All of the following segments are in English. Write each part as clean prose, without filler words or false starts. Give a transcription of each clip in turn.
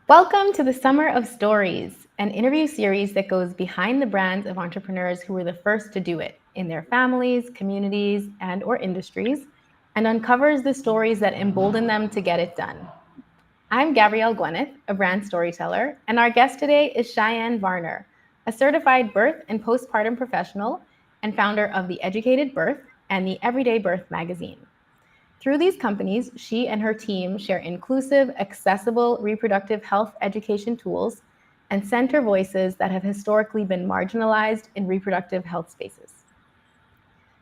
Welcome to the Summer of Stories, an interview series that goes behind the brands of entrepreneurs who were the first to do it in their families, communities, and or industries, and uncovers the stories that embolden them to get it done. I'm Gabrielle Gwyneth, a brand storyteller, and our guest today is Cheyenne Varner, a certified birth and postpartum professional and founder of The Educated Birth and the Everyday Birth magazine. Through these companies, she and her team share inclusive, accessible reproductive health education tools and center voices that have historically been marginalized in reproductive health spaces.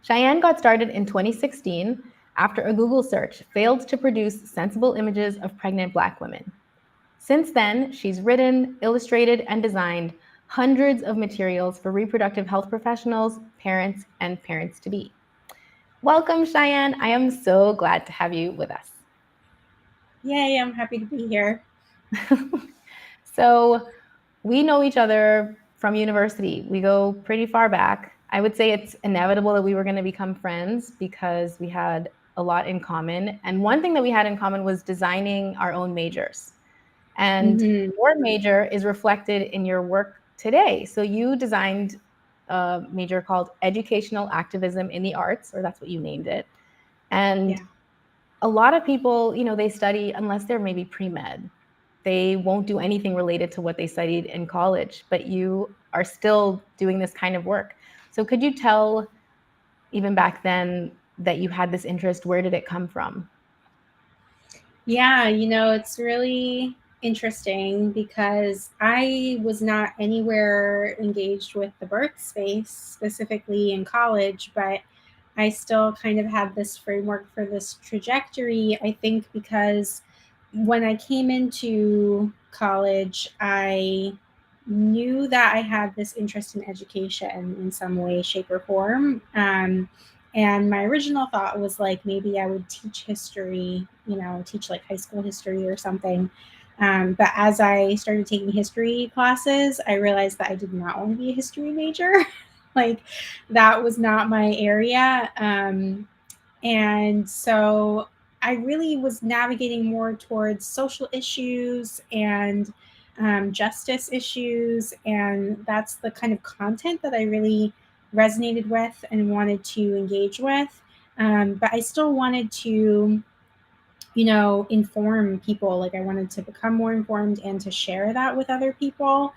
Cheyenne got started in 2016 after a Google search failed to produce sensible images of pregnant Black women. Since then, she's written, illustrated, and designed hundreds of materials for reproductive health professionals, parents, and parents-to-be. Welcome, Cheyenne. I am so glad to have you with us. Yay, I'm happy to be here. So, we know each other from university. We go pretty far back. I would say it's inevitable that we were going to become friends because we had a lot in common. And one thing that we had in common was designing our own majors. And your major is reflected in your work today. So, you designed a major called Educational Activism in the Arts, or that's what you named it. And Yeah. a lot of people, they study unless they're maybe pre-med. They won't do anything related to what they studied in college, but you are still doing this kind of work. So could you tell, even back then, that you had this interest? Where did it come from? Yeah, it's really interesting because I was not anywhere engaged with the birth space, specifically in college, but I still kind of had this framework for this trajectory. I think because when I came into college, I knew that I had this interest in education in some way, shape, or form. And my original thought was like maybe I would teach history, teach like high school history or something. But as I started taking history classes, I realized that I did not want to be a history major. Like that was not my area. And so I really was navigating more towards social issues and justice issues. And that's the kind of content that I really resonated with and wanted to engage with. But I still wanted to, inform people. Like I wanted to become more informed and to share that with other people.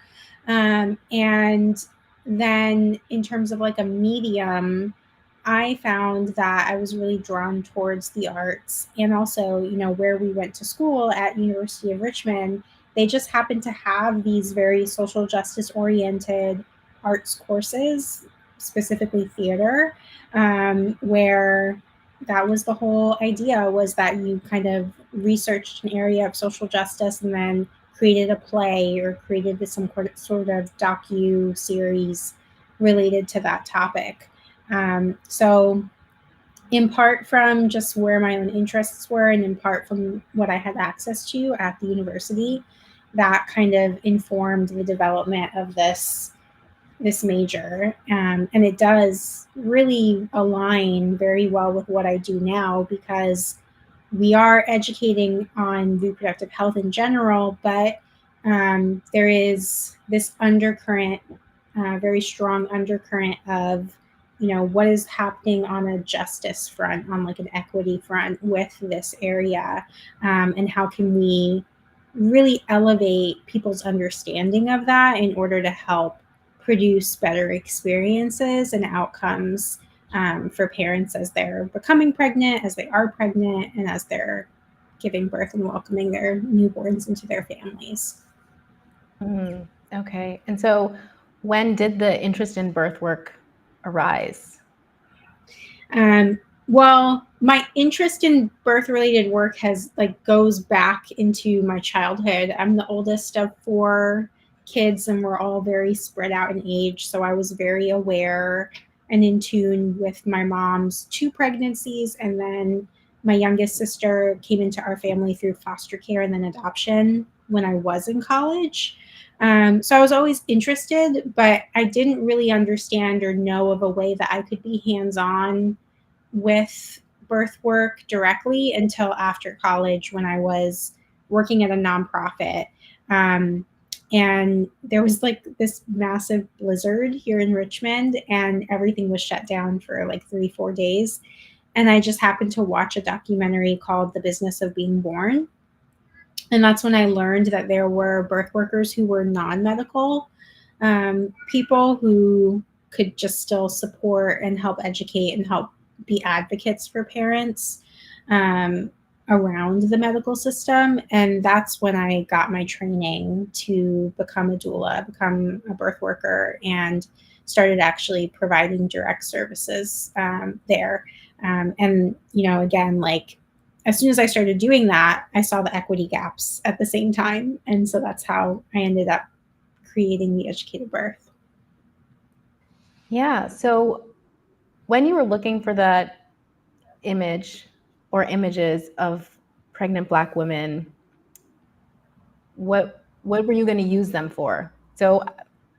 And then in terms of like a medium, I found that I was really drawn towards the arts and also, where we went to school at University of Richmond, they just happened to have these very social justice oriented arts courses, specifically theater, where that was the whole idea was that you kind of researched an area of social justice and then created a play or created some sort of docu series related to that topic. So in part from just where my own interests were and in part from what I had access to at the university, that kind of informed the development of this major. And it does really align very well with what I do now because we are educating on reproductive health in general, but there is this undercurrent, very strong undercurrent of, what is happening on a justice front, on like an equity front with this area, and how can we really elevate people's understanding of that in order to help produce better experiences and outcomes for parents as they're becoming pregnant, as they are pregnant, and as they're giving birth and welcoming their newborns into their families. Okay. And so when did the interest in birth work arise? Well, my interest in birth related work has goes back into my childhood. I'm the oldest of four kids and we're all very spread out in age. So I was very aware and in tune with my mom's two pregnancies. And then my youngest sister came into our family through foster care and then adoption when I was in college. So I was always interested, but I didn't really understand or know of a way that I could be hands on with birth work directly until after college when I was working at a nonprofit. And there was like this massive blizzard here in Richmond, and everything was shut down for like 3-4 days. And I just happened to watch a documentary called The Business of Being Born. And that's when I learned that there were birth workers who were non-medical people who could just still support and help educate and help be advocates for parents around the medical system. And that's when I got my training to become a doula, become a birth worker, and started actually providing direct services there. And, again, like, as soon as I started doing that, I saw the equity gaps at the same time. And so that's how I ended up creating the Educated Birth. Yeah. So when you were looking for that image or images of pregnant Black women, what were you going to use them for? So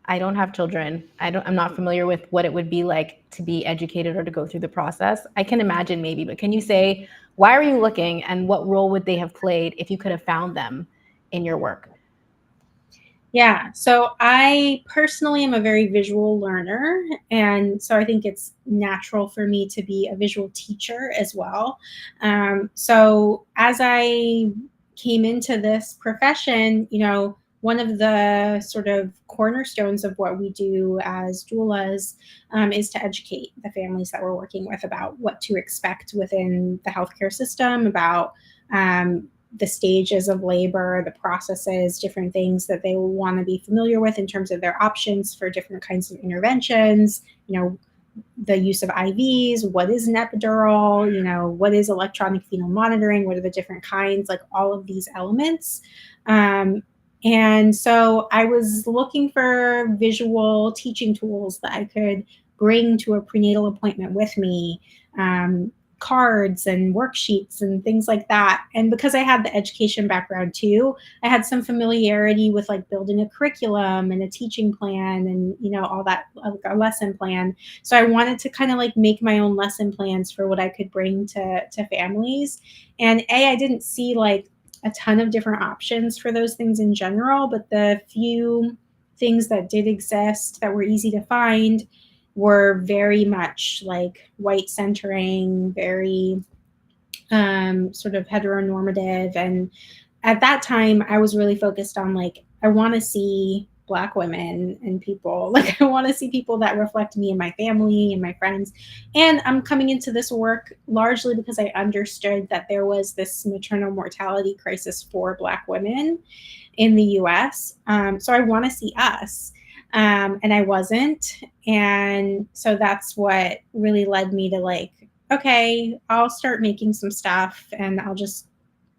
I don't have children. I'm not familiar with what it would be like to be educated or to go through the process. I can imagine maybe, but can you say, why are you looking, and what role would they have played if you could have found them in your work? Yeah. So I personally am a very visual learner. And so I think it's natural for me to be a visual teacher as well. So as I came into this profession, one of the sort of cornerstones of what we do as doulas is to educate the families that we're working with about what to expect within the healthcare system, about the stages of labor, the processes, different things that they will want to be familiar with in terms of their options for different kinds of interventions, the use of IVs, what is an epidural, what is electronic fetal monitoring, what are the different kinds, like all of these elements. And so I was looking for visual teaching tools that I could bring to a prenatal appointment with me, cards and worksheets and things like that. And because I had the education background too, I had some familiarity with like building a curriculum and a teaching plan and, all that, like a lesson plan. So I wanted to kind of like make my own lesson plans for what I could bring to families. And I didn't see like a ton of different options for those things in general, but the few things that did exist that were easy to find were very much like white centering, very sort of heteronormative. And at that time, I was really focused on like, I want to see Black women and people, like, I want to see people that reflect me and my family and my friends. And I'm coming into this work largely because I understood that there was this maternal mortality crisis for Black women in the US. So I want to see us. And I wasn't. And so that's what really led me to like, okay, I'll start making some stuff and I'll just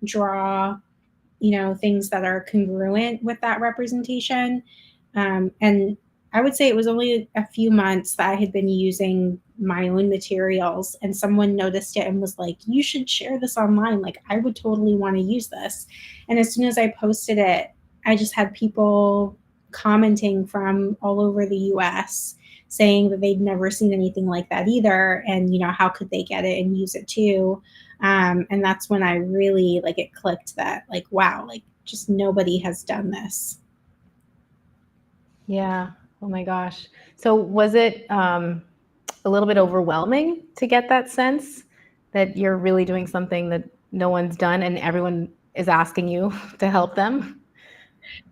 draw, things that are congruent with that representation. And I would say it was only a few months that I had been using my own materials, and someone noticed it and was like, you should share this online. Like, I would totally want to use this. And as soon as I posted it, I just had people commenting from all over the US saying that they'd never seen anything like that either. And, how could they get it and use it too? And that's when I really like it clicked that like, wow, like just nobody has done this. Yeah. Oh my gosh. So was it a little bit overwhelming to get that sense that you're really doing something that no one's done and everyone is asking you to help them?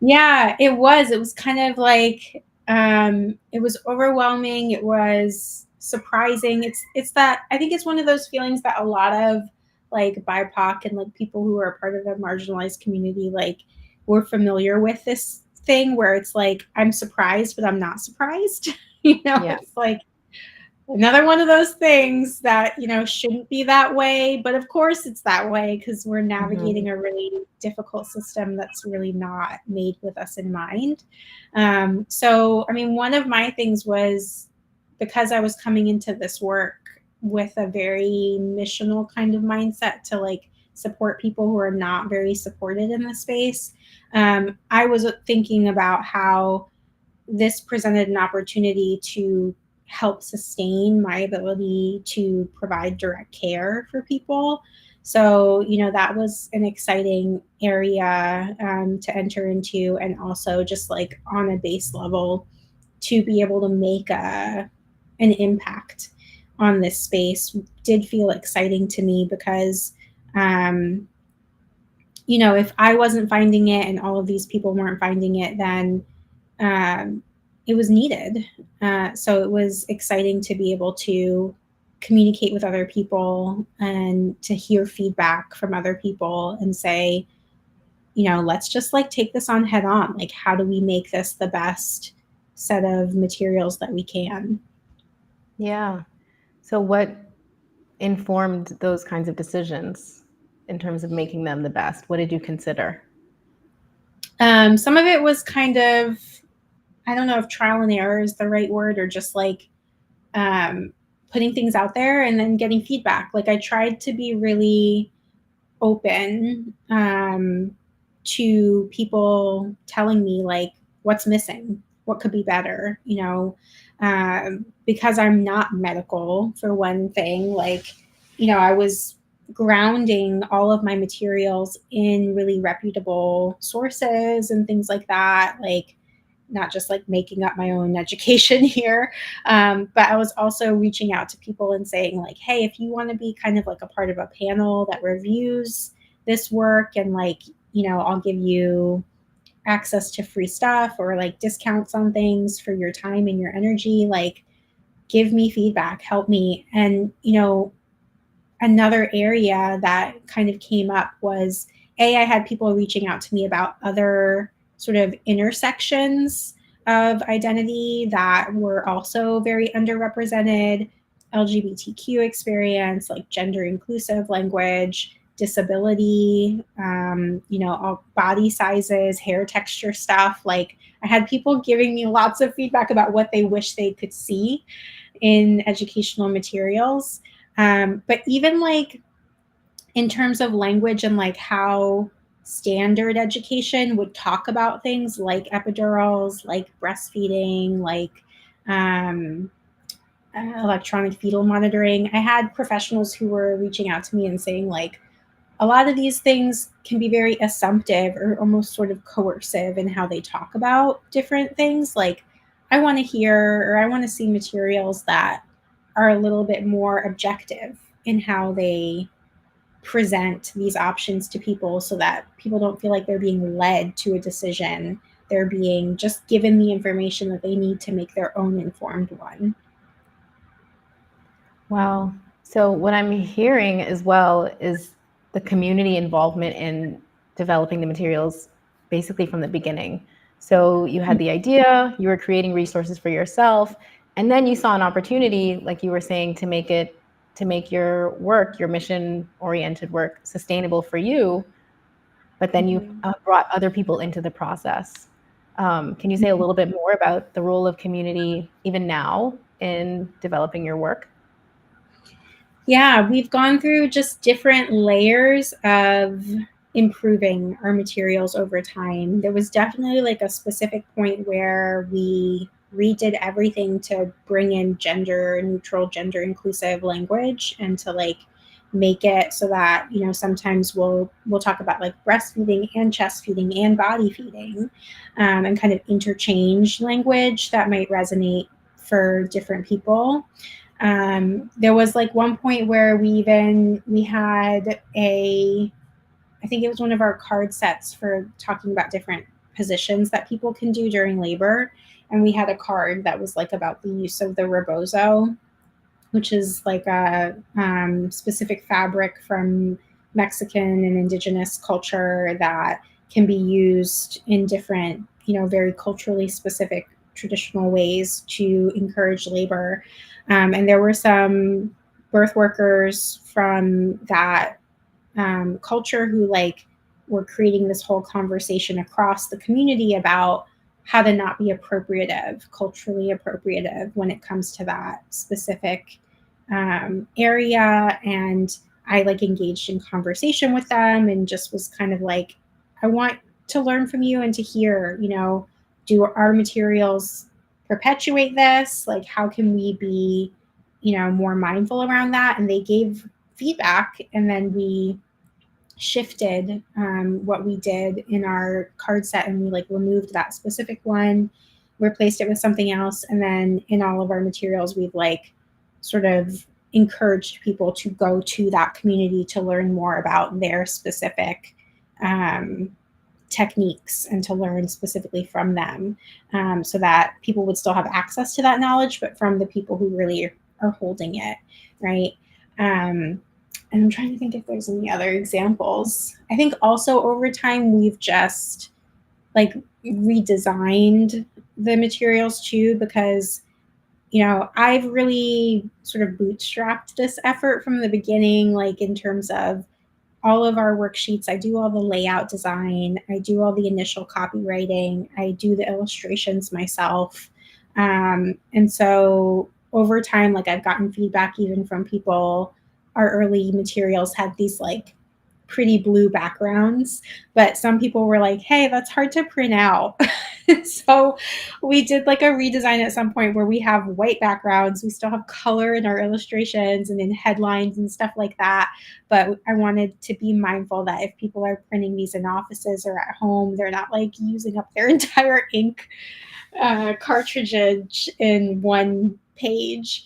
Yeah, it was. It was kind of like it was overwhelming. It was surprising. It's that I think it's one of those feelings that a lot of like BIPOC and like people who are part of a marginalized community like we're familiar with this thing where it's like I'm surprised, but I'm not surprised. Yeah. It's like another one of those things that shouldn't be that way, but of course it's that way because we're navigating a really difficult system that's really not made with us in mind. So I mean, one of my things was because I was coming into this work with a very missional kind of mindset to like support people who are not very supported in the space. I was thinking about how this presented an opportunity to help sustain my ability to provide direct care for people. So, that was an exciting area to enter into. And also just like on a base level to be able to make an impact on this space did feel exciting to me because, if I wasn't finding it and all of these people weren't finding it, then um, it was needed. So it was exciting to be able to communicate with other people and to hear feedback from other people and say, let's just like take this on head on. Like, how do we make this the best set of materials that we can? Yeah. So what informed those kinds of decisions in terms of making them the best? What did you consider? Some of it was kind of, I don't know if trial and error is the right word, or just like um, putting things out there and then getting feedback. Like, I tried to be really open to people telling me like what's missing, what could be better, because I'm not medical for one thing. Like, I was grounding all of my materials in really reputable sources and things like that. Like, not just like making up my own education here. But I was also reaching out to people and saying like, hey, if you want to be kind of like a part of a panel that reviews this work, and like, I'll give you access to free stuff or like discounts on things for your time and your energy, like give me feedback, help me. And, another area that kind of came up was I had people reaching out to me about other sort of intersections of identity that were also very underrepresented: LGBTQ experience, like gender inclusive language, disability, all body sizes, hair texture stuff. Like, I had people giving me lots of feedback about what they wish they could see in educational materials. But even like in terms of language and like how standard education would talk about things like epidurals, like breastfeeding, like um, electronic fetal monitoring, I had professionals who were reaching out to me and saying like, a lot of these things can be very assumptive or almost sort of coercive in how they talk about different things. Like, I want to hear, or I want to see materials that are a little bit more objective in how they present these options to people, so that people don't feel like they're being led to a decision. They're being just given the information that they need to make their own informed one. Wow. So what I'm hearing as well is the community involvement in developing the materials basically from the beginning. So you had the idea, you were creating resources for yourself, and then you saw an opportunity, like you were saying, to make your work, your mission oriented work, sustainable for you, but then you brought other people into the process. Can you say a little bit more about the role of community even now in developing your work? Yeah, we've gone through just different layers of improving our materials over time. There was definitely like a specific point where we redid everything to bring in gender neutral, gender inclusive language, and to like make it so that, sometimes we'll talk about like breastfeeding and chest feeding and body feeding, and kind of interchange language that might resonate for different people. There was like one point where we had I think it was one of our card sets for talking about different positions that people can do during labor. And we had a card that was like about the use of the rebozo, which is like a specific fabric from Mexican and indigenous culture that can be used in different, very culturally specific traditional ways to encourage labor. And there were some birth workers from that culture who like were creating this whole conversation across the community about how to not be appropriative, culturally appropriative when it comes to that specific area. And I like engaged in conversation with them and just was kind of like, I want to learn from you and to hear, do our materials perpetuate this? Like, how can we be, more mindful around that? And they gave feedback, and then we shifted what we did in our card set, and we like removed that specific one, replaced it with something else, and then in all of our materials we've like sort of encouraged people to go to that community to learn more about their specific techniques and to learn specifically from them, so that people would still have access to that knowledge, but from the people who really are holding it, right? And I'm trying to think if there's any other examples. I think also over time we've just like redesigned the materials too, because I've really sort of bootstrapped this effort from the beginning, like in terms of all of our worksheets. I do all the layout design, I do all the initial copywriting, I do the illustrations myself. And so over time, like I've gotten feedback even from people. Our early materials had these like pretty blue backgrounds, but some people were like, hey, that's hard to print out. So we did like a redesign at some point where we have white backgrounds. We still have color in our illustrations and in headlines and stuff like that. But I wanted to be mindful that if people are printing these in offices or at home, they're not like using up their entire ink cartridge in one page.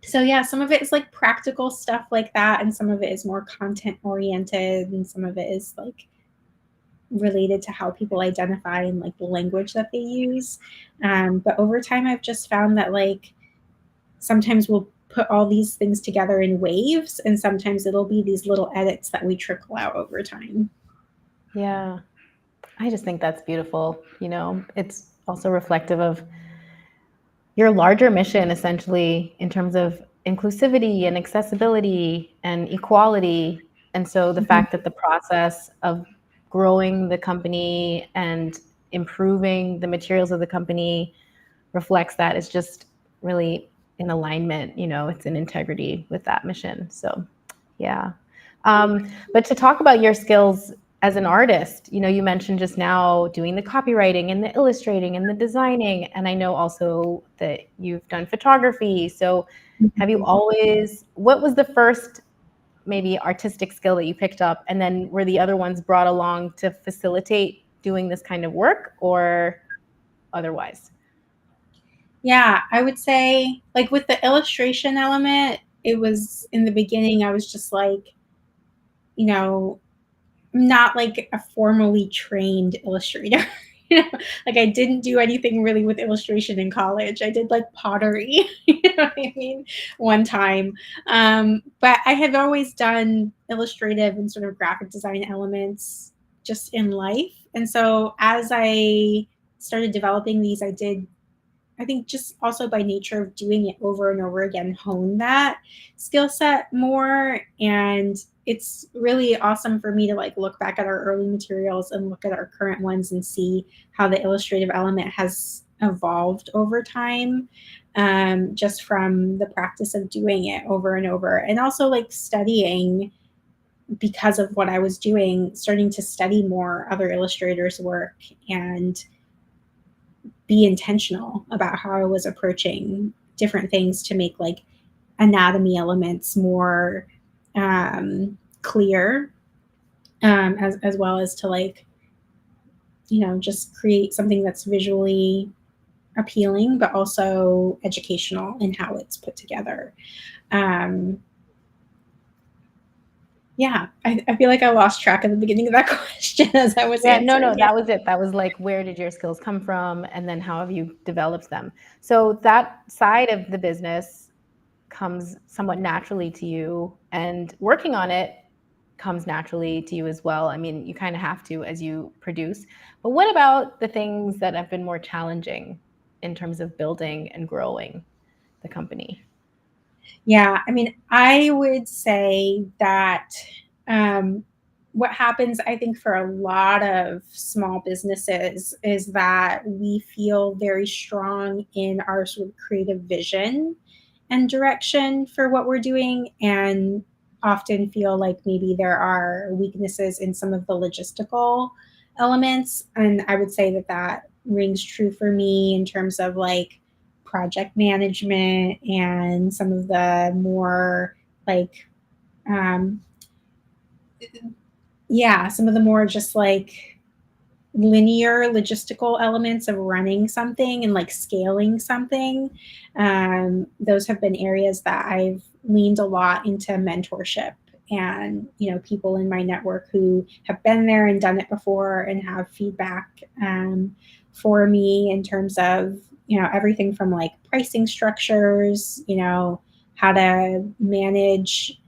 So yeah, some of it is like practical stuff like that, and some of it is more content oriented, and some of it is like related to how people identify and like the language that they use. But over time, I've just found that like sometimes we'll put all these things together in waves, and sometimes it'll be these little edits that we trickle out over time. Yeah, I just think that's beautiful. It's also reflective of your larger mission, essentially, in terms of inclusivity and accessibility and equality. And so the fact that the process of growing the company and improving the materials of the company reflects that is just really in alignment. It's in integrity with that mission. So yeah. But to talk about your skills as an artist, you mentioned just now doing the copywriting and the illustrating and the designing, and I know also that you've done photography. So what was the first maybe artistic skill that you picked up, and then were the other ones brought along to facilitate doing this kind of work, or otherwise? Yeah, I would say like with the illustration element, it was in the beginning, I was just like, not like a formally trained illustrator. Like I didn't do anything really with illustration in college. I did like pottery, you know what I mean, one time. But I have always done illustrative and sort of graphic design elements just in life. And so as I started developing these, I think just also by nature of doing it over and over again, hone that skill set more. And it's really awesome for me to like look back at our early materials and look at our current ones and see how the illustrative element has evolved over time, just from the practice of doing it over and over. And also like studying, because of what I was doing, starting to study more other illustrators' work and be intentional about how I was approaching different things to make like anatomy elements more clear, as well as to like, just create something that's visually appealing, but also educational in how it's put together. Yeah, I feel like I lost track at the beginning of that question as I was answering. No, that was it. That was like, where did your skills come from? And then how have you developed them? So that side of the business comes somewhat naturally to you, and working on it comes naturally to you as well. I mean, you kind of have to as you produce. But what about the things that have been more challenging in terms of building and growing the company? Yeah, I mean, I would say that what happens, I think, for a lot of small businesses is that we feel very strong in our sort of creative vision and direction for what we're doing, and often feel like maybe there are weaknesses in some of the logistical elements. And I would say that rings true for me in terms of like project management and some of the more like some of the more just like linear logistical elements of running something and like scaling something. Those have been areas that I've leaned a lot into mentorship and, people in my network who have been there and done it before and have feedback for me in terms of, everything from like pricing structures, how to manage,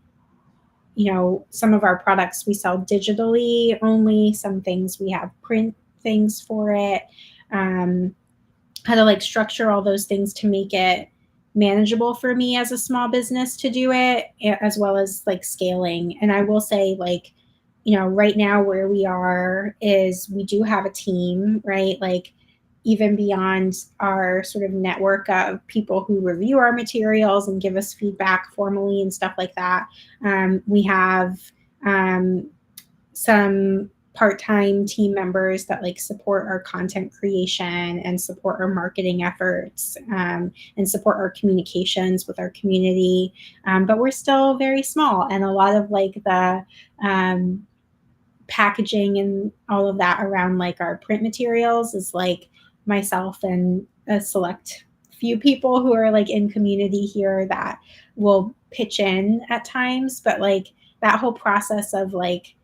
some of our products we sell digitally only, some things we have print things for it, how to like structure all those things to make it manageable for me as a small business to do it, as well as like scaling. And I will say, like, right now where we are is we do have a team, right? Like, even beyond our sort of network of people who review our materials and give us feedback formally and stuff like that, we have some part-time team members that like support our content creation and support our marketing efforts, and support our communications with our community. But we're still very small, and a lot of like the packaging and all of that around like our print materials is like myself and a select few people who are like in community here that will pitch in at times. But like that whole process of like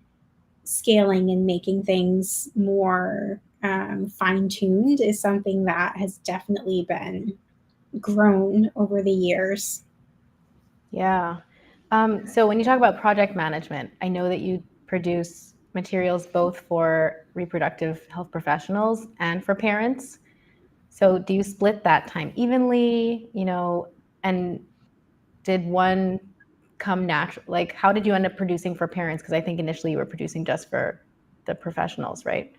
scaling and making things more fine-tuned is something that has definitely been grown over the years. Yeah. So when you talk about project management, I know that you produce materials both for reproductive health professionals and for parents. So do you split that time evenly, and did one come natural? Like, how did you end up producing for parents? Because I think initially you were producing just for the professionals, right?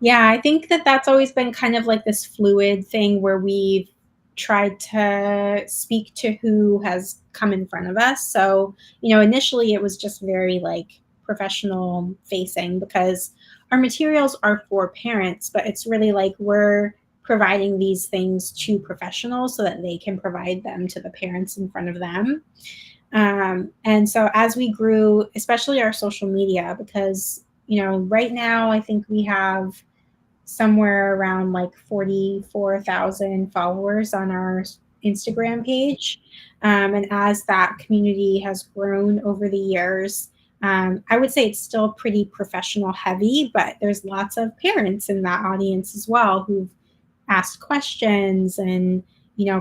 Yeah, I think that that's always been kind of like this fluid thing where we've tried to speak to who has come in front of us. So, initially it was just very like professional facing because our materials are for parents, but it's really like we're providing these things to professionals so that they can provide them to the parents in front of them. And so as we grew, especially our social media, because, right now I think we have somewhere around like 44,000 followers on our Instagram page. And as that community has grown over the years, I would say it's still pretty professional heavy, but there's lots of parents in that audience as well who've asked questions and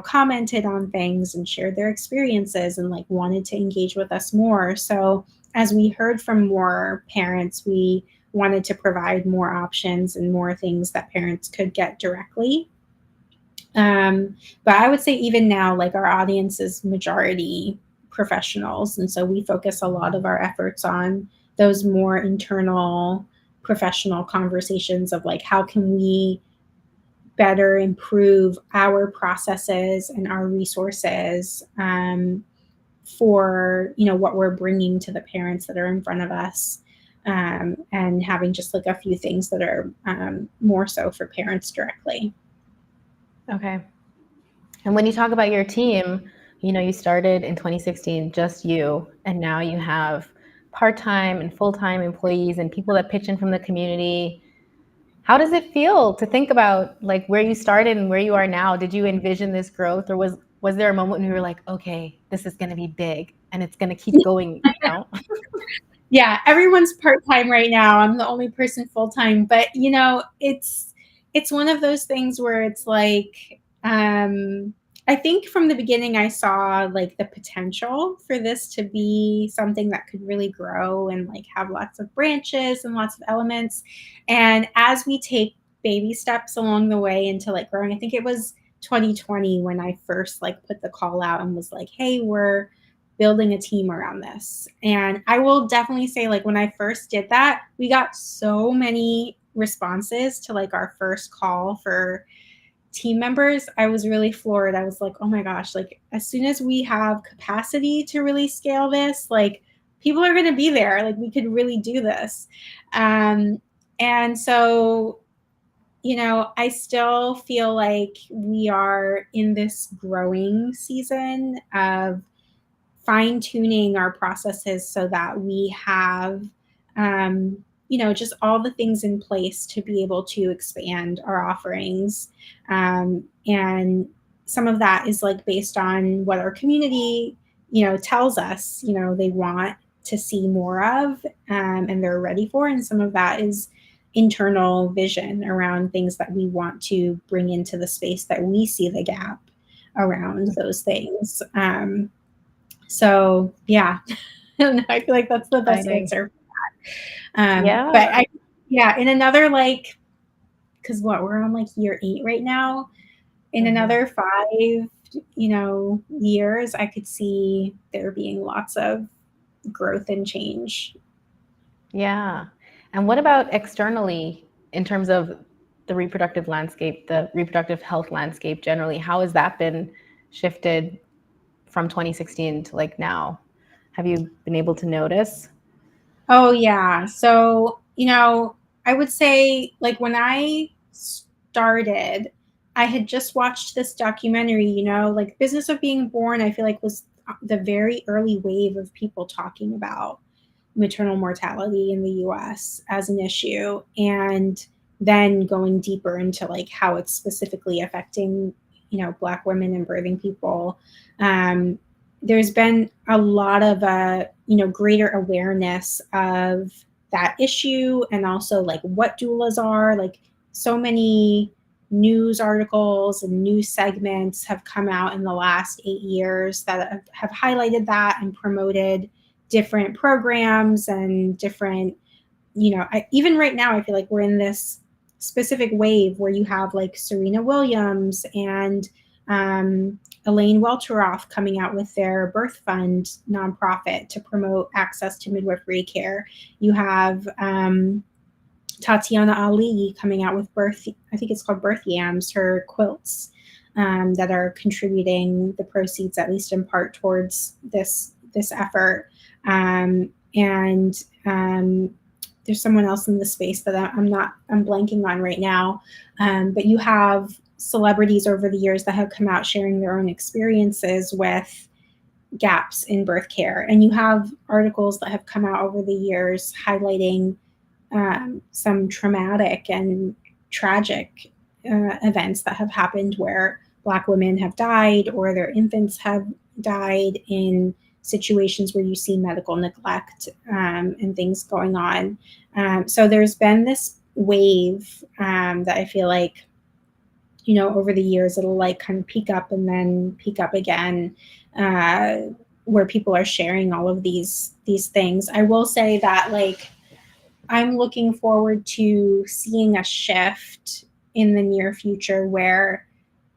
commented on things and shared their experiences and like wanted to engage with us more. So as we heard from more parents, we wanted to provide more options and more things that parents could get directly. But I would say even now, like our audience is majority professionals, and so we focus a lot of our efforts on those more internal professional conversations of like how can we better improve our processes and our resources, for what we're bringing to the parents that are in front of us, and having just like a few things that are more so for parents directly. Okay. And when you talk about your team, you started in 2016, just you, and now you have part-time and full-time employees and people that pitch in from the community. How does it feel to think about like where you started and where you are now? Did you envision this growth, or was there a moment when you were like, okay, this is going to be big and it's going to keep going, Yeah, everyone's part-time right now. I'm the only person full-time, but it's one of those things where it's like, I think from the beginning I saw like the potential for this to be something that could really grow and like have lots of branches and lots of elements. And as we take baby steps along the way into like growing, I think it was 2020 when I first like put the call out and was like, hey, we're building a team around this. And I will definitely say, like, when I first did that, we got so many responses to like our first call for team members. I was really floored. I was like, oh my gosh, like as soon as we have capacity to really scale this, like people are going to be there. Like we could really do this. And so, I still feel like we are in this growing season of fine-tuning our processes so that we have just all the things in place to be able to expand our offerings. And some of that is like based on what our community tells us they want to see more of, and they're ready for. And some of that is internal vision around things that we want to bring into the space that we see the gap around those things. So yeah, I don't know. I feel like that's the best Exciting. answer for that. Yeah. But in another because we're on year 8 right now. In another 5, years, I could see there being lots of growth and change. Yeah. And what about externally in terms of the reproductive landscape, the reproductive health landscape generally? How has that been shifted from 2016 to now? Have you been able to notice? Oh yeah. So, I would say when I started, I had just watched this documentary, Business of Being Born, I feel like was the very early wave of people talking about maternal mortality in the US as an issue, and then going deeper into how it's specifically affecting, Black women and birthing people. There's been a lot of greater awareness of that issue, and also what doulas are. So many news articles and news segments have come out in the last 8 years that have highlighted that and promoted different programs and different, even right now, I feel like we're in this specific wave where you have Serena Williams and Elaine Welteroth coming out with their birth fund nonprofit to promote access to midwifery care. You have Tatiana Ali coming out with I think it's called Birth Yams, her quilts that are contributing the proceeds, at least in part, towards this effort. And there's someone else in the space that I'm blanking on right now. But you have celebrities over the years that have come out sharing their own experiences with gaps in birth care. And you have articles that have come out over the years highlighting some traumatic and tragic events that have happened where Black women have died or their infants have died in situations where you see medical neglect and things going on. So there's been this wave that I feel like, over the years, it'll kind of peak up and then peak up again, where people are sharing all of these things. I will say that I'm looking forward to seeing a shift in the near future where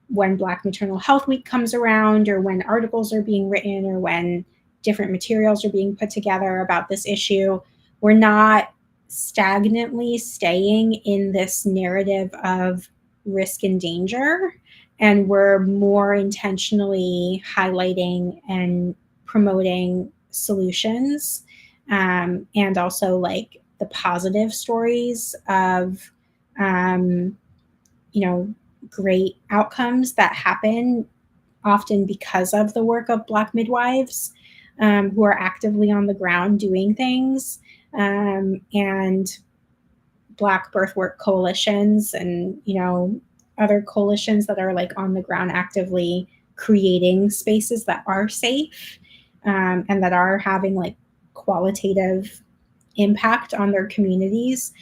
when Black Maternal Health Week comes around, or when articles are being written, or when different materials are being put together about this issue, we're not stagnantly staying in this narrative of risk and danger, and we're more intentionally highlighting and promoting solutions, and also the positive stories of great outcomes that happen often because of the work of Black midwives who are actively on the ground doing things, and Black birthwork coalitions, and other coalitions that are on the ground actively creating spaces that are safe, and that are having qualitative impact on their communities,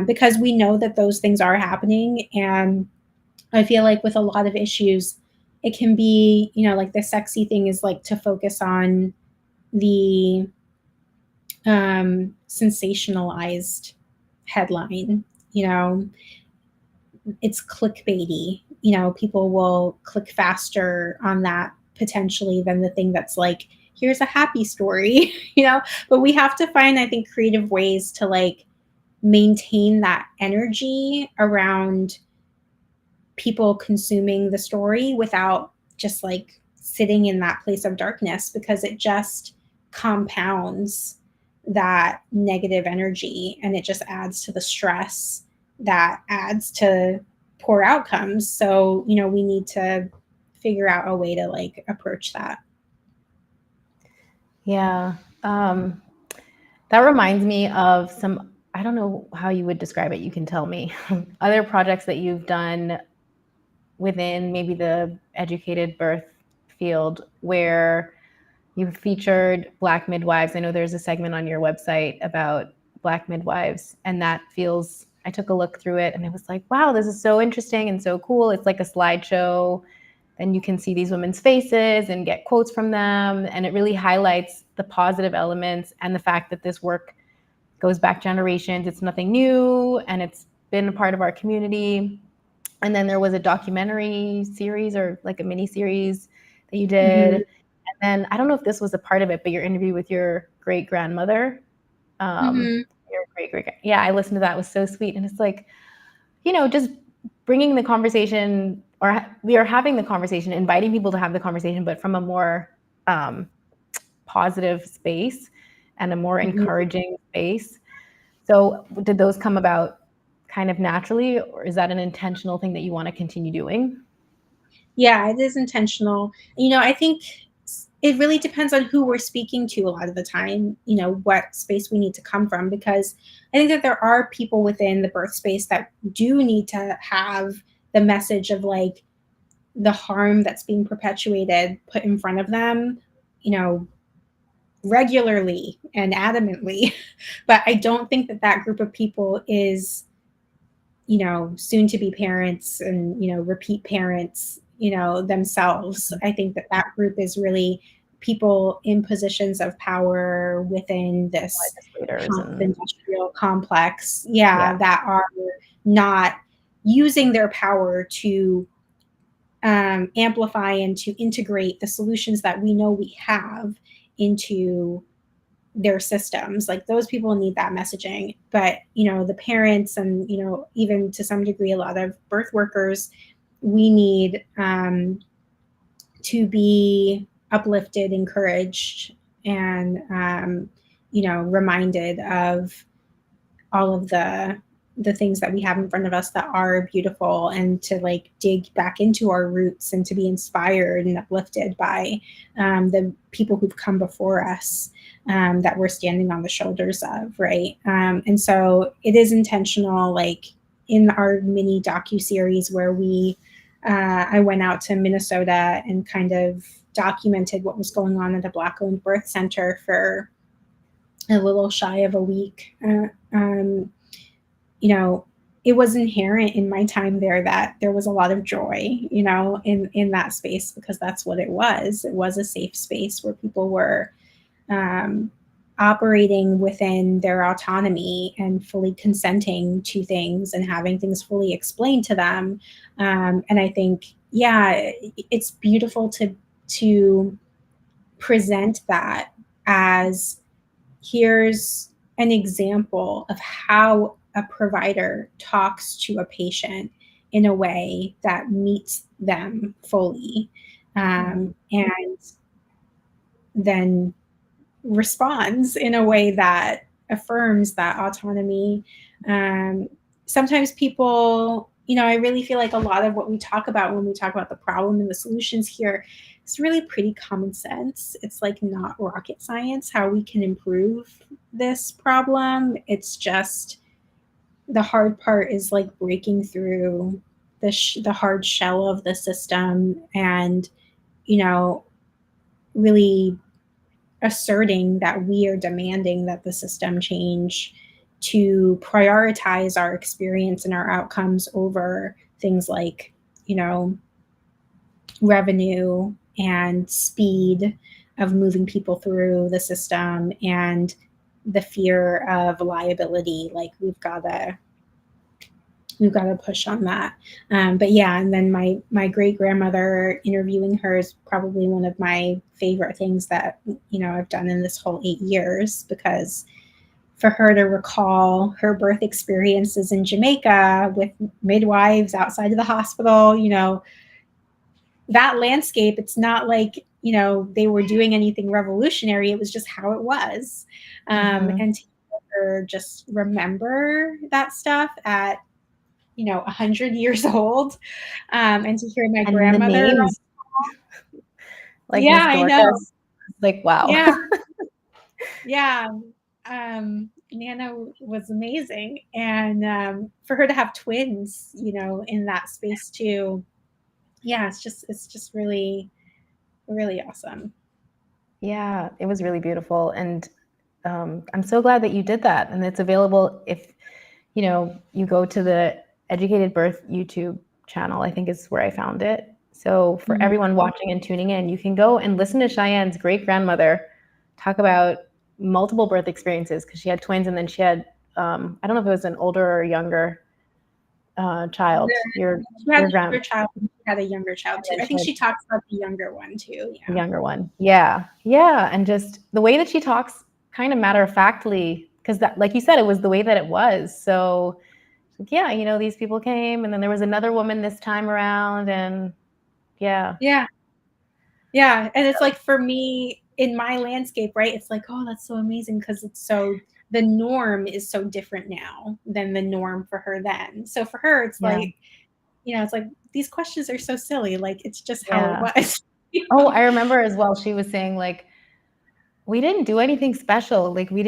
because we know that those things are happening. And I feel like with a lot of issues, it can be, the sexy thing is to focus on the sensationalized headline. It's clickbaity. People will click faster on that potentially than the thing that's here's a happy story. But we have to find, I think, creative ways to maintain that energy around people consuming the story without just sitting in that place of darkness, because it just compounds that negative energy and it just adds to the stress that adds to poor outcomes. So, you know, we need to figure out a way to like approach that. Yeah. That reminds me of some, I don't know how you would describe it. You can tell me. Other projects that you've done within maybe the educated birth field where you've featured Black midwives. I know there's a segment on your website about Black midwives, and that feels, I took a look through it and it was like, wow, this is so interesting and so cool. It's like a slideshow. And you can see these women's faces and get quotes from them. And it really highlights the positive elements and the fact that this work goes back generations. It's nothing new and it's been a part of our community. And then there was a documentary series or like a mini series that you did. Mm-hmm. And then I don't know if this was a part of it, but your interview with your great grandmother, Mm-hmm. your great, yeah, I listened to that. It was so sweet. And it's like, just bringing the conversation, or we are having the conversation, inviting people to have the conversation, but from a more positive space and a more Mm-hmm. encouraging space. So did those come about kind of naturally, or is that an intentional thing that you want to continue doing? Yeah, it is intentional. You know, I think it really depends on who we're speaking to a lot of the time, you know, what space we need to come from, because I think that there are people within the birth space that do need to have the message of like the harm that's being perpetuated put in front of them, you know, regularly and adamantly. But I don't think that that group of people is, you know, soon to be parents and, you know, repeat parents, you know, themselves. I think that that group is really people in positions of power within this Legislators and industrial complex, yeah, yeah. that are not using their power to amplify and to integrate the solutions that we know we have into their systems. Like those people need that messaging. But, you know, the parents and, you know, even to some degree, a lot of birth workers, we need to be uplifted, encouraged, and, you know, reminded of all of the things that we have in front of us that are beautiful, and to like dig back into our roots and to be inspired and uplifted by the people who've come before us, that we're standing on the shoulders of, right? And so it is intentional, like in our mini docu-series where I went out to Minnesota and kind of documented what was going on at a Black-owned birth center for a little shy of a week. You know, it was inherent in my time there that there was a lot of joy, you know, in that space, because that's what it was. It was a safe space where people were um, operating within their autonomy and fully consenting to things and having things fully explained to them. And I think, yeah, it's beautiful to present that as, here's an example of how a provider talks to a patient in a way that meets them fully, and then responds in a way that affirms that autonomy. Um, Sometimes people, you know, I really feel like a lot of what we talk about when we talk about the problem and the solutions here is really pretty common sense. It's like not rocket science how we can improve this problem. It's just the hard part is like breaking through the hard shell of the system, and, you know, really asserting that we are demanding that the system change to prioritize our experience and our outcomes over things like, you know, revenue and speed of moving people through the system and the fear of liability. Like we've got to push on that. But yeah, and then my great grandmother, interviewing her is probably one of my favorite things that, you know, I've done in this whole 8 years, because for her to recall her birth experiences in Jamaica with midwives outside of the hospital, you know, that landscape, it's not like, you know, they were doing anything revolutionary. It was just how it was. Mm-hmm. And to her just remember that stuff at 100 years old. And to hear my And the grandmother, names, like yeah, Miss I know. Dorcas, like, wow. Yeah, yeah. Nana was amazing. And for her to have twins, in that space too. Yeah, it's just really, really awesome. Yeah, it was really beautiful. And I'm so glad that you did that. And it's available if, you go to the Educated Birth YouTube channel, I think is where I found it. So for Mhm. everyone watching and tuning in, you can go and listen to Cheyenne's great grandmother talk about multiple birth experiences because she had twins and then she had, I don't know if it was an older or younger child. She had Your an older grand, child, and she had a younger child and too. then I she think had she talks about the younger one too. a Yeah. younger one. Yeah, yeah, and just the way that she talks, kind of matter of factly, because that, like you said, it was the way that it was. So like, yeah, these people came, and then there was another woman this time around, and yeah. Yeah. Yeah. And it's like for me in my landscape, right? It's like, oh, that's so amazing because the norm is so different now than the norm for her then. So for her, it's Yeah, like, it's like these questions are so silly. Like it's just how it yeah. was. Oh, I remember as well, she was saying, like, we didn't do anything special. Like, we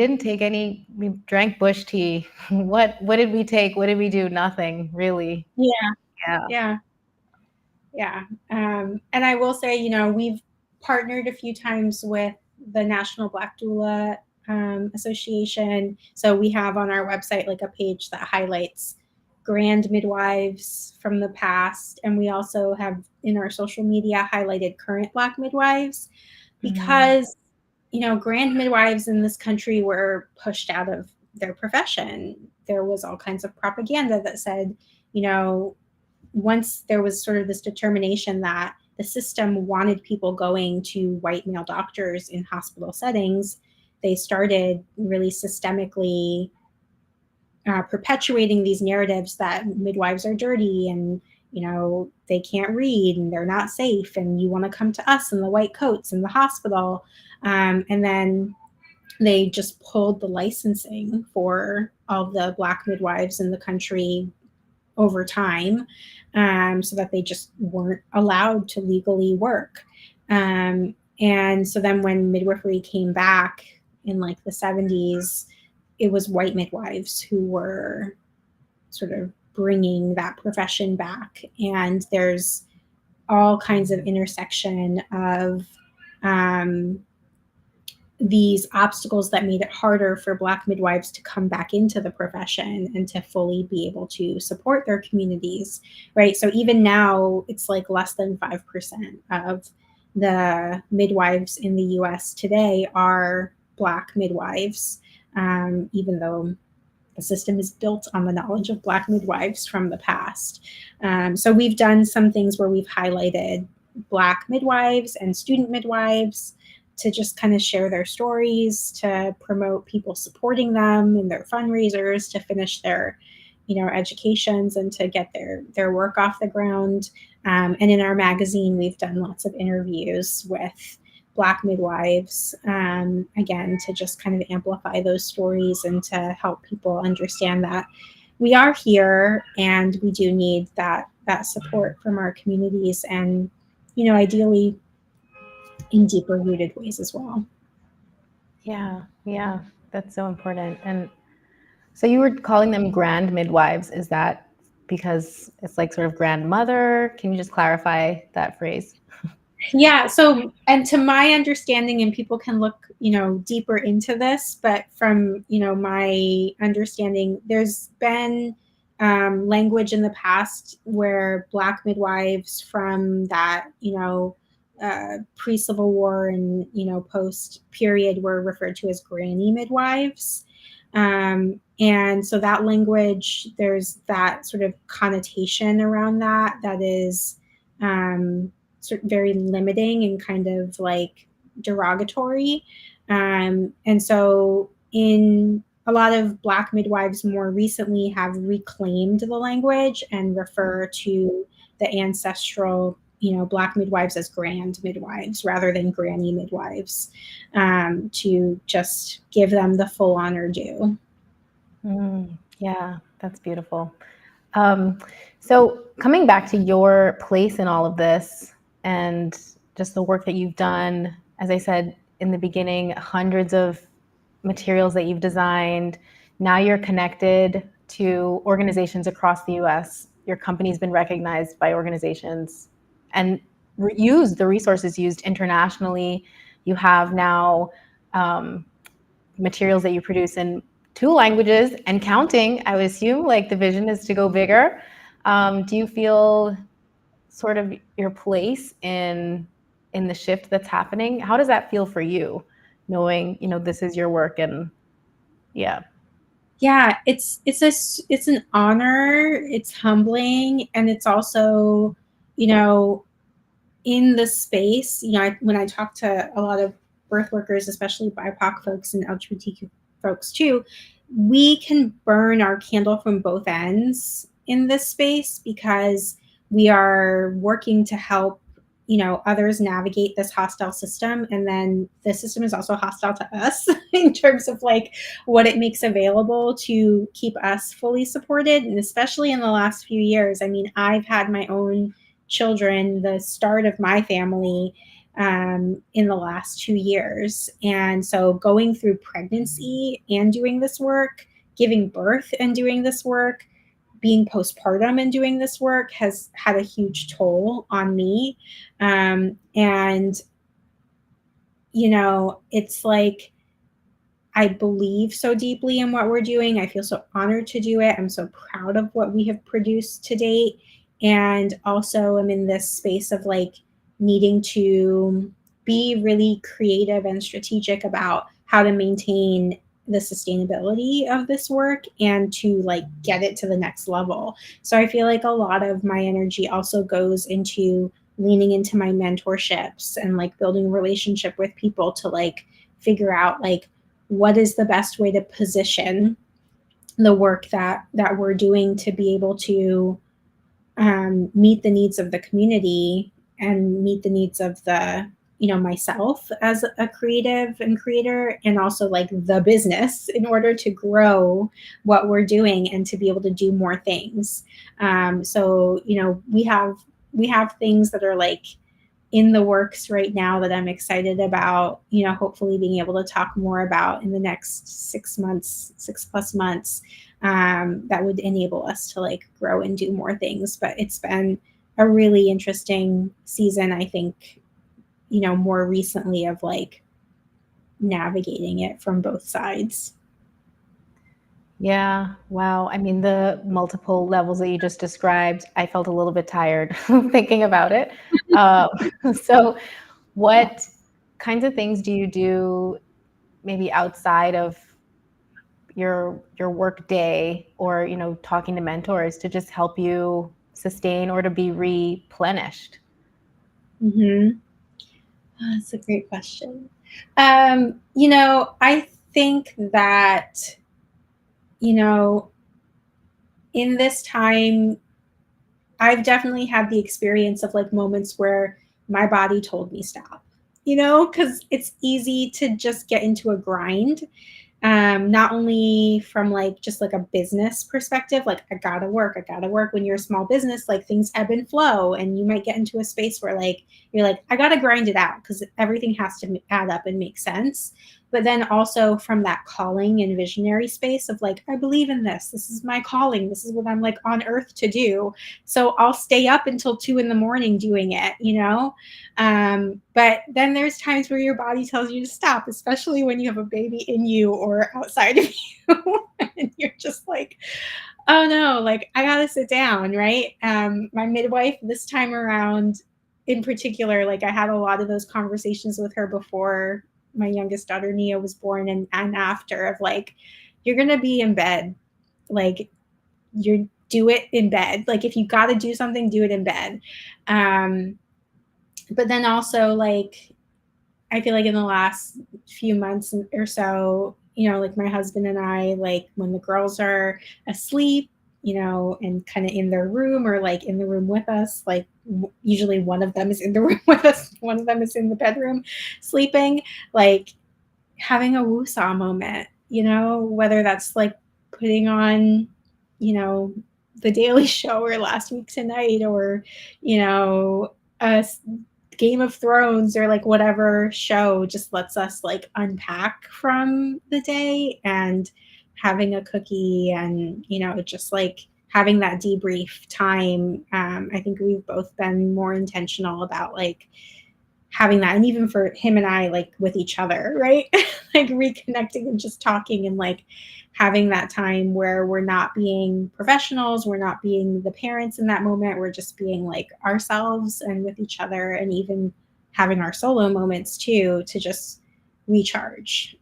drank bush tea. What did we take? What did we do? Nothing, really. Yeah. Yeah. Yeah. Yeah. And I will say, we've partnered a few times with the National Black Doula Association. So we have on our website like a page that highlights grand midwives from the past. And we also have in our social media highlighted current Black midwives Mm. because, grand midwives in this country were pushed out of their profession. There was all kinds of propaganda that said, you know, once there was sort of this determination that the system wanted people going to white male doctors in hospital settings, they started really systemically perpetuating these narratives that midwives are dirty and they can't read and they're not safe and you want to come to us in the white coats in the hospital. And then they just pulled the licensing for all the Black midwives in the country over time, so that they just weren't allowed to legally work. And so then when midwifery came back in like the 70s, it was white midwives who were sort of bringing that profession back. And there's all kinds of intersection of um, these obstacles that made it harder for Black midwives to come back into the profession and to fully be able to support their communities, right? So even now, it's like less than 5% of the midwives in the US today are Black midwives, even though the system is built on the knowledge of Black midwives from the past. So we've done some things where we've highlighted Black midwives and student midwives to just kind of share their stories, to promote people supporting them in their fundraisers, to finish their, educations and to get their work off the ground. And in our magazine, we've done lots of interviews with Black midwives, again, to just kind of amplify those stories and to help people understand that we are here and we do need that support from our communities and, ideally in deeper rooted ways as well. Yeah, yeah, that's so important. And so you were calling them grand midwives. Is that because it's like sort of grandmother? Can you just clarify that phrase? Yeah. So, and to my understanding, and people can look, deeper into this, but from, my understanding, there's been language in the past where Black midwives from that, pre-Civil War and, post period were referred to as granny midwives. And so that language, there's that sort of connotation around that is, sort of very limiting and kind of like derogatory. And so in a lot of Black midwives more recently have reclaimed the language and refer to the ancestral, Black midwives as grand midwives rather than granny midwives, to just give them the full honor due. Yeah, that's beautiful. So coming back to your place in all of this and just the work that you've done, as I said in the beginning, hundreds of materials that you've designed. Now you're connected to organizations across the US. Your company's been recognized by organizations and used the resources used internationally. You have now materials that you produce in 2 languages and counting. I would assume like the vision is to go bigger. Do you feel sort of your place in the shift that's happening? How does that feel for you, knowing this is your work and yeah. Yeah, it's an honor, it's humbling, and it's also, you know, in the space, when I talk to a lot of birth workers, especially BIPOC folks and LGBTQ folks too, we can burn our candle from both ends in this space because we are working to help others navigate this hostile system, and then the system is also hostile to us in terms of like what it makes available to keep us fully supported. And especially in the last few years, I mean, I've had my own children, the start of my family, in the last 2 years. And so going through pregnancy and doing this work, giving birth and doing this work, being postpartum and doing this work has had a huge toll on me. And, it's like, I believe so deeply in what we're doing. I feel so honored to do it. I'm so proud of what we have produced to date. And also, I'm in this space of like needing to be really creative and strategic about how to maintain the sustainability of this work and to like get it to the next level. So I feel like a lot of my energy also goes into leaning into my mentorships and like building a relationship with people to like figure out like what is the best way to position the work that we're doing to be able to meet the needs of the community and meet the needs of the myself as a creative and creator, and also like the business in order to grow what we're doing and to be able to do more things. So we have things that are like in the works right now that I'm excited about, hopefully being able to talk more about in the next 6 months, 6+ months, that would enable us to like grow and do more things. But it's been a really interesting season, I think, more recently of like navigating it from both sides. Yeah, wow. I mean, the multiple levels that you just described, I felt a little bit tired thinking about it. Uh, so, what kinds of things do you do maybe outside of your work day or talking to mentors to just help you sustain or to be replenished? Mm-hmm. Oh, that's a great question. I think that, in this time, I've definitely had the experience of like moments where my body told me stop, because it's easy to just get into a grind, not only from like just like a business perspective, like I gotta work. When you're a small business, like things ebb and flow, and you might get into a space where like you're like, I gotta grind it out because everything has to add up and make sense. But then also from that calling and visionary space of like, I believe in this. This is my calling. This is what I'm like on earth to do. So I'll stay up until 2 a.m. doing it. But then there's times where your body tells you to stop, especially when you have a baby in you or outside of you. And you're just like, oh no, like I gotta sit down, right? My midwife this time around in particular, like I had a lot of those conversations with her before my youngest daughter Nia was born, and after, of like, you're gonna be in bed, like you do it in bed. Like if you gotta do something, do it in bed. But then also like I feel like in the last few months or so, like my husband and I, like when the girls are asleep, and kind of in their room or like in the room with us, like usually one of them is in the room with us, one of them is in the bedroom sleeping, like having a woosah moment, whether that's like putting on, The Daily Show or Last Week Tonight or, you know, a Game of Thrones or like whatever show just lets us like unpack from the day, and having a cookie and, you know, just like having that debrief time. I think we've both been more intentional about like having that, and even for him and I, like with each other, right? Like reconnecting and just talking and like having that time where we're not being professionals, we're not being the parents in that moment, we're just being like ourselves and with each other, and even having our solo moments too to just recharge.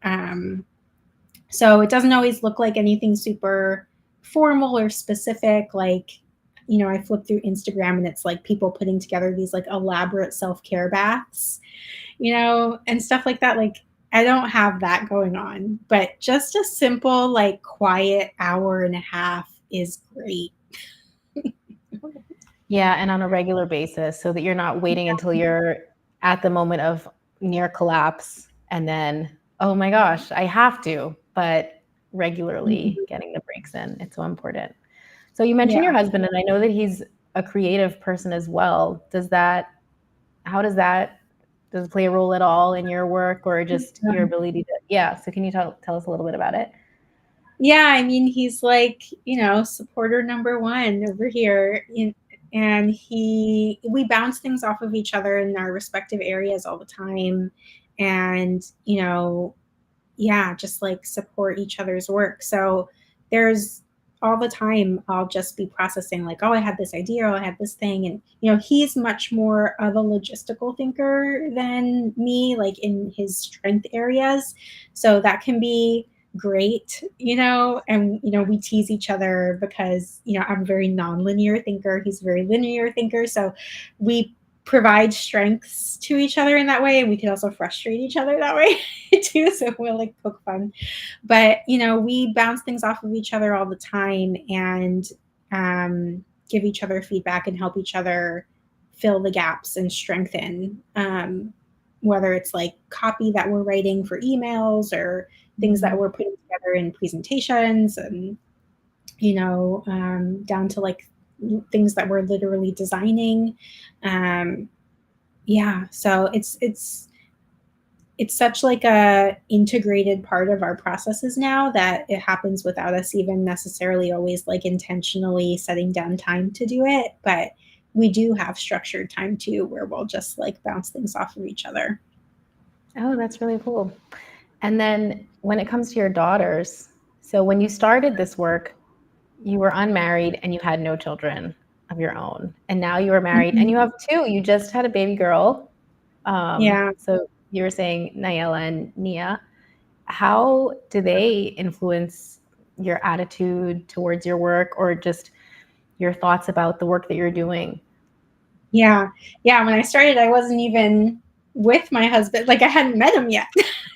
So it doesn't always look like anything super formal or specific. Like, you know, I flip through Instagram and it's like people putting together these like elaborate self-care baths, you know, and stuff like that. Like, I don't have that going on, but just a simple, like, quiet hour and a half is great. Yeah, and on a regular basis, so that you're not waiting until you're at the moment of near collapse and then, oh my gosh, I have to, but regularly Mhm. getting the breaks in. It's so important. So you mentioned your Yeah. husband, and I know that he's a creative person as well. How does it play a role at all in your work, or just your ability to, yeah. So can you tell us a little bit about it? Yeah, I mean, he's like, you know, supporter number one over here. And we bounce things off of each other in our respective areas all the time. And, you know, yeah, just like support each other's work. So there's all the time I'll just be processing like, oh, I had this idea, oh, I had this thing. And, you know, he's much more of a logistical thinker than me, like in his strength areas. So that can be great, you know, and, you know, we tease each other because, you know, I'm a very nonlinear thinker. He's a very linear thinker. So we provide strengths to each other in that way, and we can also frustrate each other that way too, so we'll like poke fun. But, you know, we bounce things off of each other all the time, and give each other feedback and help each other fill the gaps and strengthen, whether it's like copy that we're writing for emails or things that we're putting together in presentations, and, you know, down to like things that we're literally designing. Yeah, so it's such like a integrated part of our processes now that it happens without us even necessarily always like intentionally setting down time to do it. But we do have structured time too, where we'll just like bounce things off of each other. Oh, that's really cool. And then when it comes to your daughters, so when you started this work, you were unmarried and you had no children of your own. And now you are married and Mhm. you have two. You just had a baby girl. Yeah. So you were saying Nayela and Nia. How do they influence your attitude towards your work, or just your thoughts about the work that you're doing? Yeah. Yeah. When I started, I wasn't even with my husband. Like I hadn't met him yet.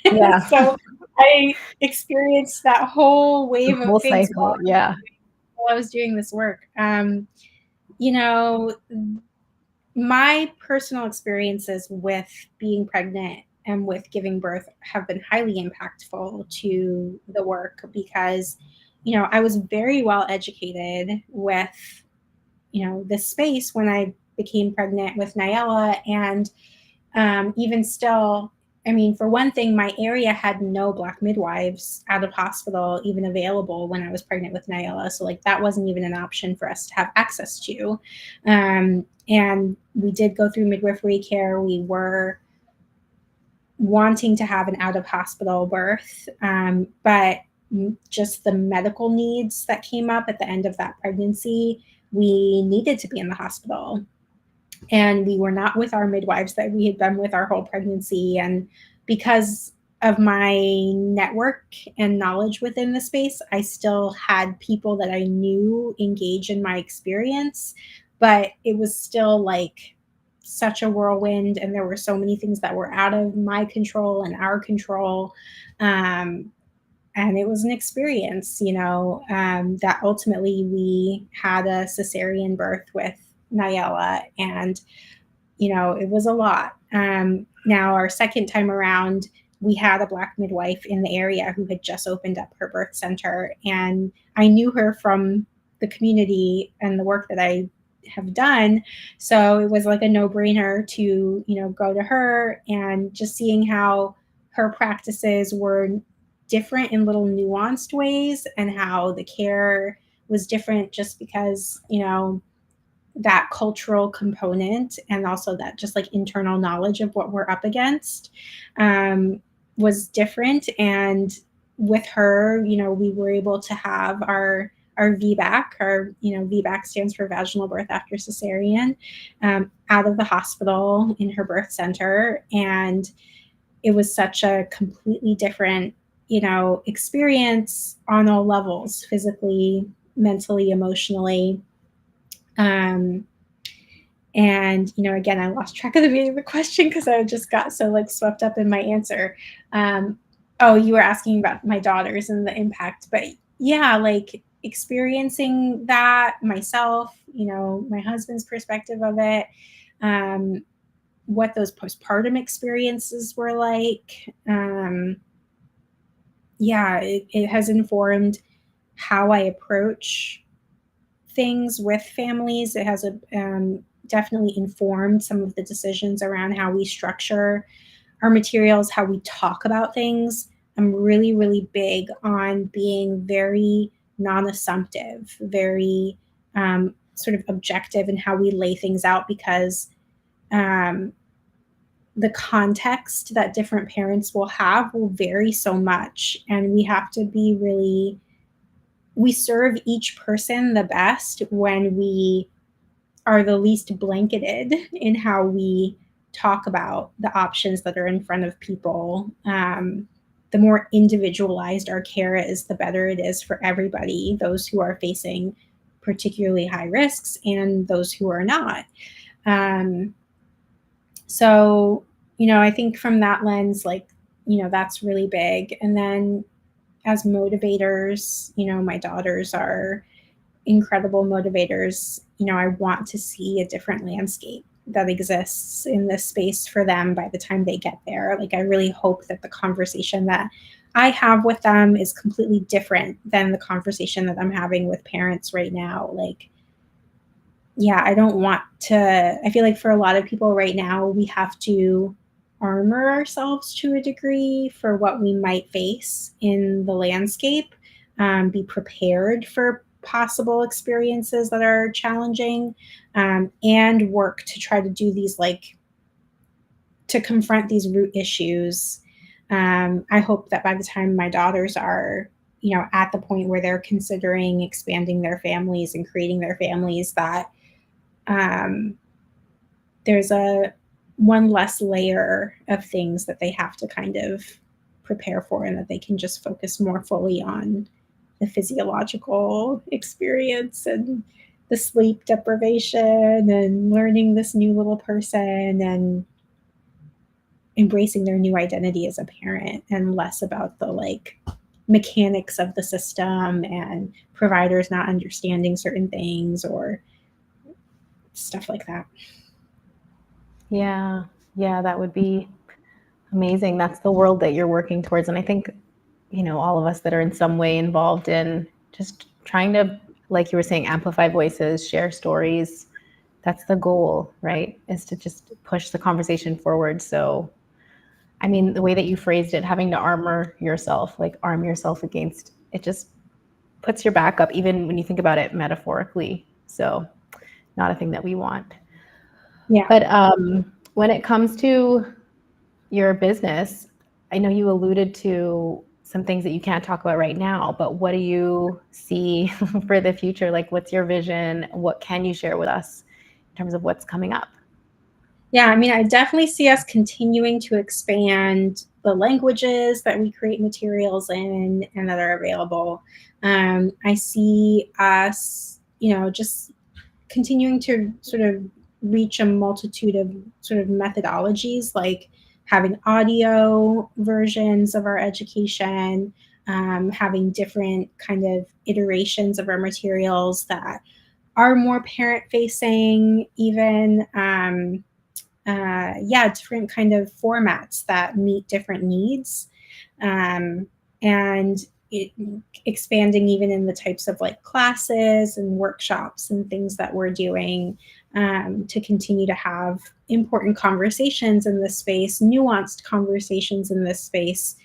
Yeah, So I experienced that whole the wave of whole things cycle. Yeah. while I was doing this work. You know, my personal experiences with being pregnant and with giving birth have been highly impactful to the work because, you know, I was very well educated with, you know, this space when I became pregnant with Nyella. And even still, I mean, for one thing, my area had no Black midwives out of hospital even available when I was pregnant with Nyella. So, like, that wasn't even an option for us to have access to. And we did go through midwifery care. We were wanting to have an out of hospital birth, but just the medical needs that came up at the end of that pregnancy, we needed to be in the hospital, and we were not with our midwives that we had been with our whole pregnancy. And because of my network and knowledge within the space, I still had people that I knew engage in my experience, but it was still like such a whirlwind, and there were so many things that were out of my control and our control. um, and it was an experience, you know, that ultimately we had a cesarean birth with Nyella, and, you know, it was a lot. Now, our second time around, we had a Black midwife in the area who had just opened up her birth center, and I knew her from the community and the work that I have done. So it was like a no-brainer to, go to her, and just seeing how her practices were different in little nuanced ways, and how the care was different just because, that cultural component, and also that just like internal knowledge of what we're up against was different. And with her, we were able to have our VBAC. Our VBAC stands for vaginal birth after cesarean, out of the hospital in her birth center. And it was such a completely different experience on all levels: physically, mentally, emotionally. And again, I lost track of the beginning of the question because I just got so like swept up in my answer. Oh, you were asking about my daughters and the impact. But yeah, like experiencing that myself, my husband's perspective of it, what those postpartum experiences were like. Yeah, it has informed how I approach things with families. It has definitely informed some of the decisions around how we structure our materials, how we talk about things. I'm really, really big on being very non-assumptive, very sort of objective in how we lay things out, because the context that different parents will have will vary so much. And we have to be really, we serve each person the best when we are the least blanketed in how we talk about the options that are in front of people. The more individualized our care is, the better it is for everybody, those who are facing particularly high risks and those who are not. So, I think from that lens, like, that's really big. And then as motivators, my daughters are incredible motivators. I want to see a different landscape that exists in this space for them by the time they get there. Like, I really hope that the conversation that I have with them is completely different than the conversation that I'm having with parents right now. Like, yeah, I don't want to, I feel like for a lot of people right now, we have to armor ourselves to a degree for what we might face in the landscape, be prepared for possible experiences that are challenging, and work to try to do these, like, to confront these root issues. I hope that by the time my daughters are, at the point where they're considering expanding their families and creating their families, that there's a one less layer of things that they have to kind of prepare for, and that they can just focus more fully on the physiological experience and the sleep deprivation and learning this new little person and embracing their new identity as a parent, and less about the like mechanics of the system and providers not understanding certain things or stuff like that. Yeah, that would be amazing. That's the world that you're working towards. And I think, all of us that are in some way involved in just trying to, like you were saying, amplify voices, share stories. That's the goal, right? Is to just push the conversation forward. So, I mean, the way that you phrased it, having to armor yourself, like arm yourself against, it just puts your back up, even when you think about it metaphorically. So, not a thing that we want. Yeah. But when it comes to your business, I know you alluded to some things that you can't talk about right now, but what do you see for the future? Like, what's your vision? What can you share with us in terms of what's coming up? Yeah, I mean, I definitely see us continuing to expand the languages that we create materials in and that are available. I see us, just continuing to sort of reach a multitude of sort of methodologies, like having audio versions of our education, having different kind of iterations of our materials that are more parent facing, even. Different kind of formats that meet different needs. And expanding even in the types of like classes and workshops and things that we're doing to continue to have important conversations in this space, nuanced conversations in this space,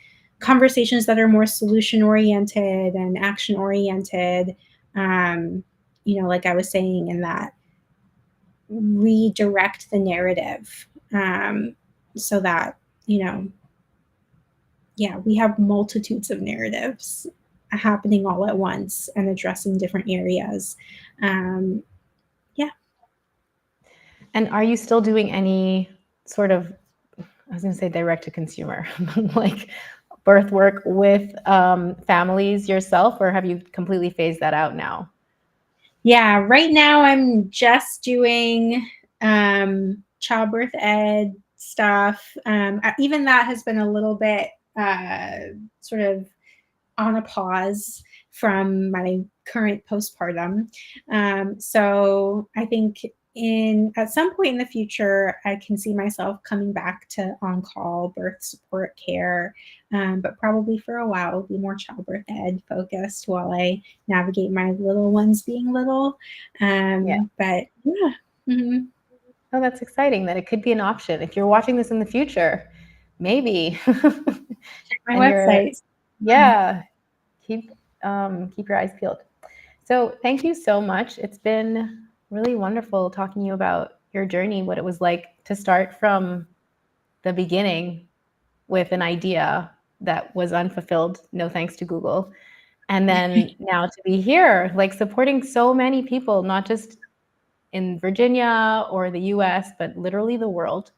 conversations that are more solution oriented and action oriented. Like I was saying, in that redirect the narrative so that, we have multitudes of narratives happening all at once and addressing different areas. Yeah. And are you still doing any sort of, I was going to say direct to consumer, like birth work with families yourself, or have you completely phased that out now? Yeah, right now I'm just doing childbirth ed stuff. Even that has been a little bit sort of on a pause from my current postpartum. So I think at some point in the future, I can see myself coming back to on-call birth support care, but probably for a while it'll be more childbirth ed focused while I navigate my little ones being little. But yeah. Mm-hmm. Oh, that's exciting that it could be an option. If you're watching this in the future, maybe. Check my And website. yeah, keep your eyes peeled. So thank you so much. It's been really wonderful talking to you about your journey, what it was like to start from the beginning with an idea that was unfulfilled, no thanks to Google. And then now to be here, like supporting so many people, not just in Virginia or the US, but literally the world.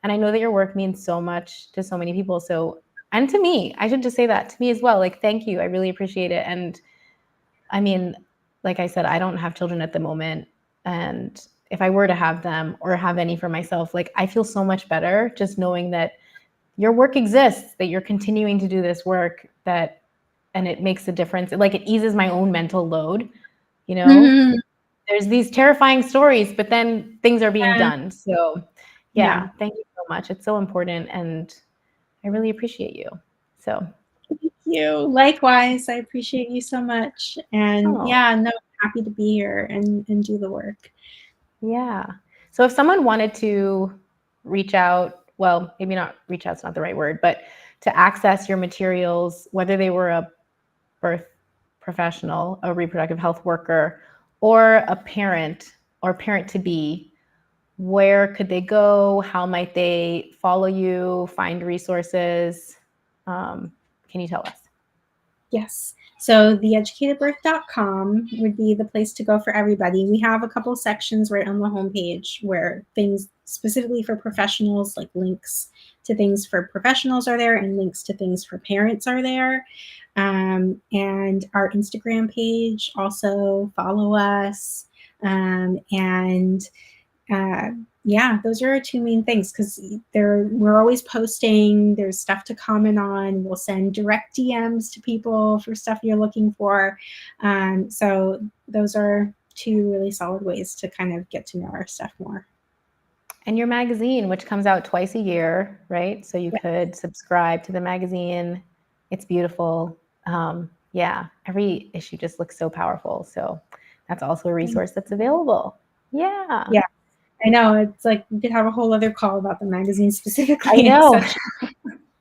And I know that your work means so much to so many people. So, and to me, I should just say that to me as well. Like, thank you. I really appreciate it. And I mean, like I said, I don't have children at the moment. And if I were to have them or have any for myself, like I feel so much better just knowing that your work exists, that you're continuing to do this work, that, and it makes a difference. Like it eases my own mental load, you know? Mm-hmm. There's these terrifying stories, but then things are being Yeah. done. So Yeah. yeah, thank you so much. It's so important and I really appreciate you. So, Thank you. Likewise, I appreciate you so much. And oh, yeah, no, I'm happy to be here and do the work. yeah. So if someone wanted to reach out, well, maybe not reach out's not the right word, but to access your materials, whether they were a birth professional, a reproductive health worker, or a parent or parent to be, where could they go? How might they follow you, find resources? Can you tell us? Yes. So theeducatedbirth.com would be the place to go for everybody. We have a couple sections right on the homepage where things specifically for professionals, like links to things for professionals are there and links to things for parents are there. And our Instagram page, also follow us. And yeah, those are our two main things because we're always posting. There's stuff to comment on. We'll send direct DMs to people for stuff you're looking for. So those are two really solid ways to kind of get to know our stuff more. And your magazine, which comes out twice a year, right? So you could subscribe to the magazine. It's beautiful. Yeah, every issue just looks so powerful. So that's also a resource that's available. Yeah. Yeah. I know. It's like we could have a whole other call about the magazine specifically. I know.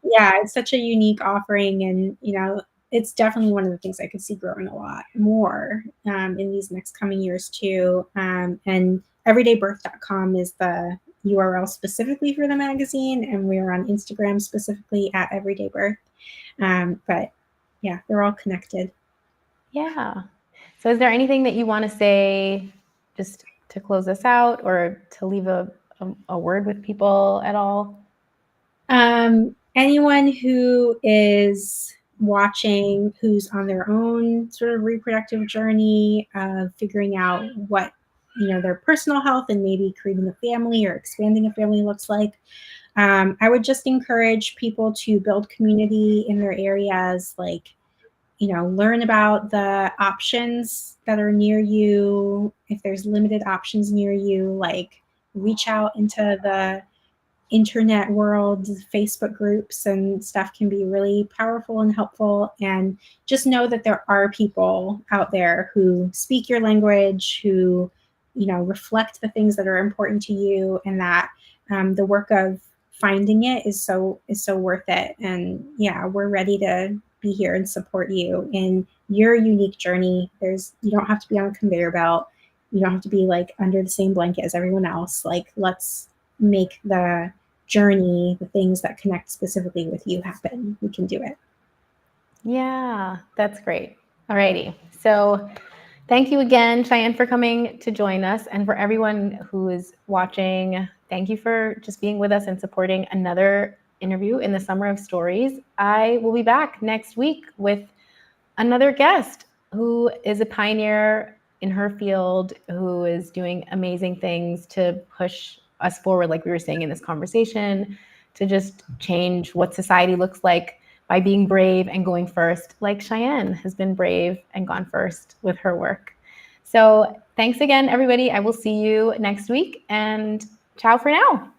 It's such a unique offering. And, it's definitely one of the things I could see growing a lot more in these next coming years too. And everydaybirth.com is the URL specifically for the magazine. And we're on Instagram specifically at everydaybirth. But yeah, they're all connected. Yeah. So is there anything that you want to say just to close us out or to leave a word with people at all? Anyone who is watching, who's on their own sort of reproductive journey of figuring out what their personal health and maybe creating a family or expanding a family looks like, I would just encourage people to build community in their areas, like learn about the options that are near you. If there's limited options near you, like reach out into the internet world, Facebook groups and stuff can be really powerful and helpful. And just know that there are people out there who speak your language, who, you know, reflect the things that are important to you, and that the work of finding it is so worth it. And yeah, we're ready to be here and support you in your unique journey. You don't have to be on a conveyor belt. You don't have to be like under the same blanket as everyone else. Like, let's make the journey, the things that connect specifically with you happen. We can do it. Yeah, that's great. Alrighty. So thank you again, Cheyenne, for coming to join us. And for everyone who is watching, thank you for just being with us and supporting another interview in the Summer of Stories. I will be back next week with another guest who is a pioneer in her field, who is doing amazing things to push us forward, like we were saying in this conversation, to just change what society looks like by being brave and going first, like Cheyenne has been brave and gone first with her work. So thanks again, everybody. I will see you next week, and ciao for now.